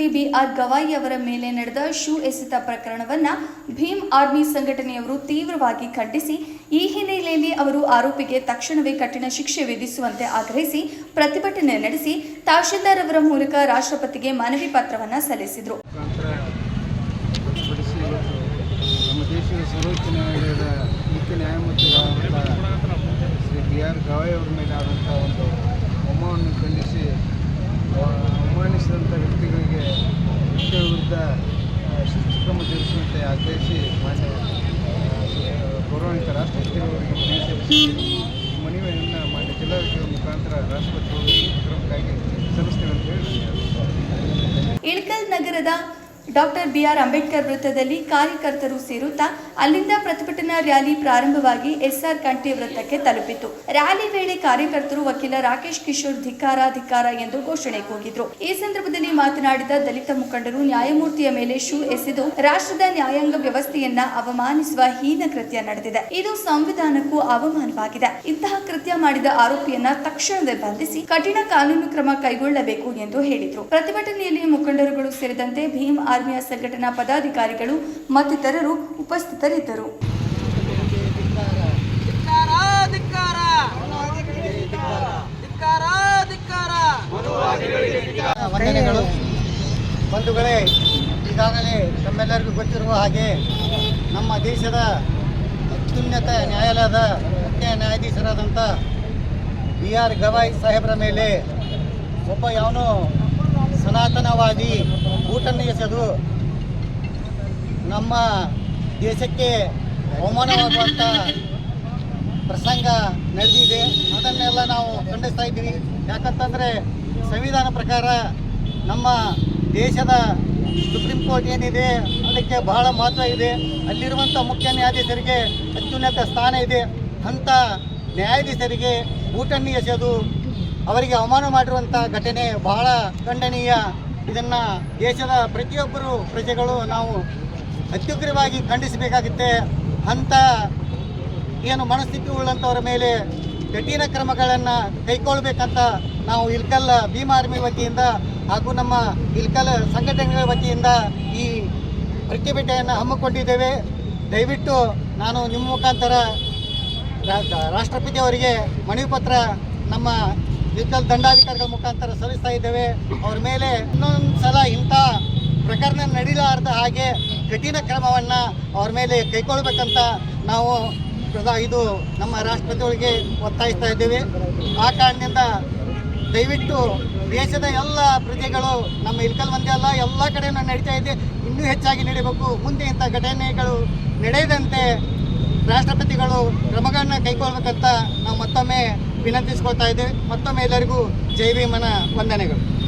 ನ್ಯಾಯಮೂರ್ತಿ ಬಿಆರ್ ಗವಾಯಿ ಅವರ ಮೇಲೆ ನಡೆದ ಶೂ ಎಸೆತ ಪ್ರಕರಣವನ್ನ ಭೀಮ್ ಆರ್ಮಿ ಸಂಘಟನೆಯವರು ತೀವ್ರವಾಗಿ ಖಂಡಿಸಿ ಈ ಹಿನ್ನೆಲೆಯಲ್ಲಿ ಅವರು ಆರೋಪಿಗೆ ತಕ್ಷಣವೇ ಕಠಿಣ ಶಿಕ್ಷೆ ವಿಧಿಸುವಂತೆ ಆಗ್ರಹಿಸಿ ಪ್ರತಿಭಟನೆ ನಡೆಸಿ ತಹಶೀಲ್ದಾರ್ ಅವರ ಮೂಲಕ ರಾಷ್ಟ್ರಪತಿಗೆ ಮನವಿ ಪತ್ರವನ್ನು ಸಲ್ಲಿಸಿದರು. ನಮ್ಮ ದೇಶದ ಸರ್ವೋಚ್ಚ ನ್ಯಾಯಾಲಯದ ಮುಖ್ಯ ನ್ಯಾಯಮೂರ್ತಿಗಳಾದಂಥ ಶ್ರೀ ಬಿಆರ್ ಗವಾಯಿ ಅವರ ಮೇಲೆ ಆದಂಥ ಒಂದು ಹೋಮವನ್ನು ಖಂಡಿಸಿ ಅವಮಾನಿಸಿದಂಥ ವ್ಯಕ್ತಿಗಳ ವಿರುದ್ಧ ಶಿಸ್ತು ಕ್ರಮ ಜರುಗಿಸುವಂತೆ ಆಗ್ರಹಿಸಿ ಮಾನ್ಯ ಗೌರವಾನ್ವಿತ ರಾಷ್ಟ್ರಪತಿಯವರಿಗೆ ಮನವಿಯನ್ನು ಮಾನ್ಯ ಜಿಲ್ಲಾಧಿಕಾರಿ ಮುಖಾಂತರ ರಾಷ್ಟ್ರಪತಿ ಕ್ರಮಕ್ಕಾಗಿ ಸಲ್ಲಿಸ್ತೇವೆ ಅಂತ ಹೇಳಿ ಇಳಕಲ್ ನಗರದ ಡಾಕ್ಟರ್ ಬಿಆರ್ ಅಂಬೇಡ್ಕರ್ ವೃತ್ತದಲ್ಲಿ ಕಾರ್ಯಕರ್ತರು ಸೇರುತ್ತಾ ಅಲ್ಲಿಂದ ಪ್ರತಿಭಟನಾ ರ್ಯಾಲಿ ಪ್ರಾರಂಭವಾಗಿ ಎಸ್ಆರ್ ಕಂಠಿ ವೃತ್ತಕ್ಕೆ ತಲುಪಿತು. ರ್ಯಾಲಿ ವೇಳೆ ಕಾರ್ಯಕರ್ತರು ವಕೀಲ ರಾಕೇಶ್ ಕಿಶೋರ್ ಧಿಕ್ಕಾರ ಎಂದು ಘೋಷಣೆ ಕೂಗಿದ್ರು. ಈ ಸಂದರ್ಭದಲ್ಲಿ ಮಾತನಾಡಿದ ದಲಿತ ಮುಖಂಡರು ನ್ಯಾಯಮೂರ್ತಿಯ ಮೇಲೆ ಶೂ ಎಸೆದು ರಾಷ್ಟ್ರದ ನ್ಯಾಯಾಂಗ ವ್ಯವಸ್ಥೆಯನ್ನ ಅವಮಾನಿಸುವ ಹೀನ ಕೃತ್ಯ ನಡೆದಿದೆ. ಇದು ಸಂವಿಧಾನಕ್ಕೂ ಅವಮಾನವಾಗಿದೆ. ಇಂತಹ ಕೃತ್ಯ ಮಾಡಿದ ಆರೋಪಿಯನ್ನ ತಕ್ಷಣವೇ ಬಂಧಿಸಿ ಕಠಿಣ ಕಾನೂನು ಕ್ರಮ ಕೈಗೊಳ್ಳಬೇಕು ಎಂದು ಹೇಳಿದರು. ಪ್ರತಿಭಟನೆಯಲ್ಲಿ ಮುಖಂಡರುಗಳು ಸೇರಿದಂತೆ ಭೀಮ್ ಆರ್ಮಿಯ ಸಂಘಟನಾ ಪದಾಧಿಕಾರಿಗಳು ಮತ್ತಿತರರು ಉಪಸ್ಥಿತರಿದ್ದರು. ವಂದನೆಗಳು. ಬಂಧುಗಳೇ, ಈಗಾಗಲೇ ತಮ್ಮೆಲ್ಲರಿಗೂ ಗೊತ್ತಿರುವ ಹಾಗೆ ನಮ್ಮ ದೇಶದ ಅತ್ಯುನ್ನತ ನ್ಯಾಯಾಲಯದ ಮುಖ್ಯ ನ್ಯಾಯಾಧೀಶರಾದಂಥ ಬಿಆರ್ ಗವಾಯಿ ಸಾಹೇಬರ ಮೇಲೆ ಒಬ್ಬ ಯಾವನೋ ಸನಾತನವಾದಿ ಊಟನ್ನು ಎಸೆದು ನಮ್ಮ ದೇಶಕ್ಕೆ ಅವಮಾನವಾಗುವಂಥ ಪ್ರಸಂಗ ನಡೆದಿದೆ. ಅದನ್ನೆಲ್ಲ ನಾವು ಖಂಡಿಸ್ತಾ ಇದ್ದೀವಿ. ಯಾಕಂತಂದರೆ ಸಂವಿಧಾನ ಪ್ರಕಾರ ನಮ್ಮ ದೇಶದ ಸುಪ್ರೀಂ ಕೋರ್ಟ್ ಏನಿದೆ ಅದಕ್ಕೆ ಬಹಳ ಮಹತ್ವ ಇದೆ. ಅಲ್ಲಿರುವಂಥ ಮುಖ್ಯ ನ್ಯಾಯಾಧೀಶರಿಗೆ ಅತ್ಯುನ್ನತ ಸ್ಥಾನ ಇದೆ. ಅಂಥ ನ್ಯಾಯಾಧೀಶರಿಗೆ ಊಟನ್ನು ಎಸೆದು ಅವರಿಗೆ ಅವಮಾನ ಮಾಡಿರುವಂಥ ಘಟನೆ ಬಹಳ ಖಂಡನೀಯ. ಇದನ್ನು ದೇಶದ ಪ್ರತಿಯೊಬ್ಬರು ಪ್ರಜೆಗಳು ನಾವು ಅತ್ಯುಗ್ರವಾಗಿ ಖಂಡಿಸಬೇಕಾಗುತ್ತೆ. ಅಂಥ ಏನು ಮನಸ್ಥಿತಿ ಉಳ್ಳಂಥವರ ಮೇಲೆ ಕಠಿಣ ಕ್ರಮಗಳನ್ನು ಕೈಗೊಳ್ಳಬೇಕಂತ ನಾವು ಇಳಕಲ್ ಭೀಮ್ ಆರ್ಮಿ ವತಿಯಿಂದ ಹಾಗೂ ನಮ್ಮ ಇಳಕಲ್ ಸಂಘಟನೆಗಳ ವತಿಯಿಂದ ಈ ಪ್ರತಿಭಟನೆಯನ್ನು ಹಮ್ಮಿಕೊಂಡಿದ್ದೇವೆ. ದಯವಿಟ್ಟು ನಾನು ನಿಮ್ಮ ಮುಖಾಂತರ ರಾಷ್ಟ್ರಪತಿಯವರಿಗೆ ಮನವಿ ಪತ್ರ ನಮ್ಮ ಇಳಕಲ್ ದಂಡಾಧಿಕಾರಿಗಳ ಮುಖಾಂತರ ಸಲ್ಲಿಸ್ತಾ ಇದ್ದೇವೆ. ಅವ್ರ ಮೇಲೆ ಇನ್ನೊಂದು ಸಲ ಇಂಥ ಪ್ರಕರಣ ನಡೀಲಾರ್ದ ಹಾಗೆ ಕಠಿಣ ಕ್ರಮವನ್ನು ಅವ್ರ ಮೇಲೆ ಕೈಗೊಳ್ಳಬೇಕಂತ ನಾವು ಇದು ನಮ್ಮ ರಾಷ್ಟ್ರಪತಿಗಳಿಗೆ ಒತ್ತಾಯಿಸ್ತಾ ಇದ್ದೇವೆ. ಆ ಕಾರಣದಿಂದ ದಯವಿಟ್ಟು ದೇಶದ ಎಲ್ಲ ಪ್ರಜೆಗಳು ನಮ್ಮ ಇಳಕಲ್ ಒಂದೇ ಅಲ್ಲ ಎಲ್ಲ ಕಡೆಯೂ ನಡೀತಾ ಇದೆ, ಇನ್ನೂ ಹೆಚ್ಚಾಗಿ ನಡೀಬೇಕು. ಮುಂದೆ ಇಂಥ ಘಟನೆಗಳು ನಡೆಯದಂತೆ ರಾಷ್ಟ್ರಪತಿಗಳು ಕ್ರಮಗಳನ್ನು ಕೈಗೊಳ್ಳಬೇಕಂತ ನಾವು ಮತ್ತೊಮ್ಮೆ ವಿನಂತಿಸ್ಕೊಳ್ತಾ ಇದ್ದೇವೆ. ಮತ್ತೊಮ್ಮೆ ಎಲ್ಲರಿಗೂ ಜೈ ಭೀಮನ ವಂದನೆಗಳು.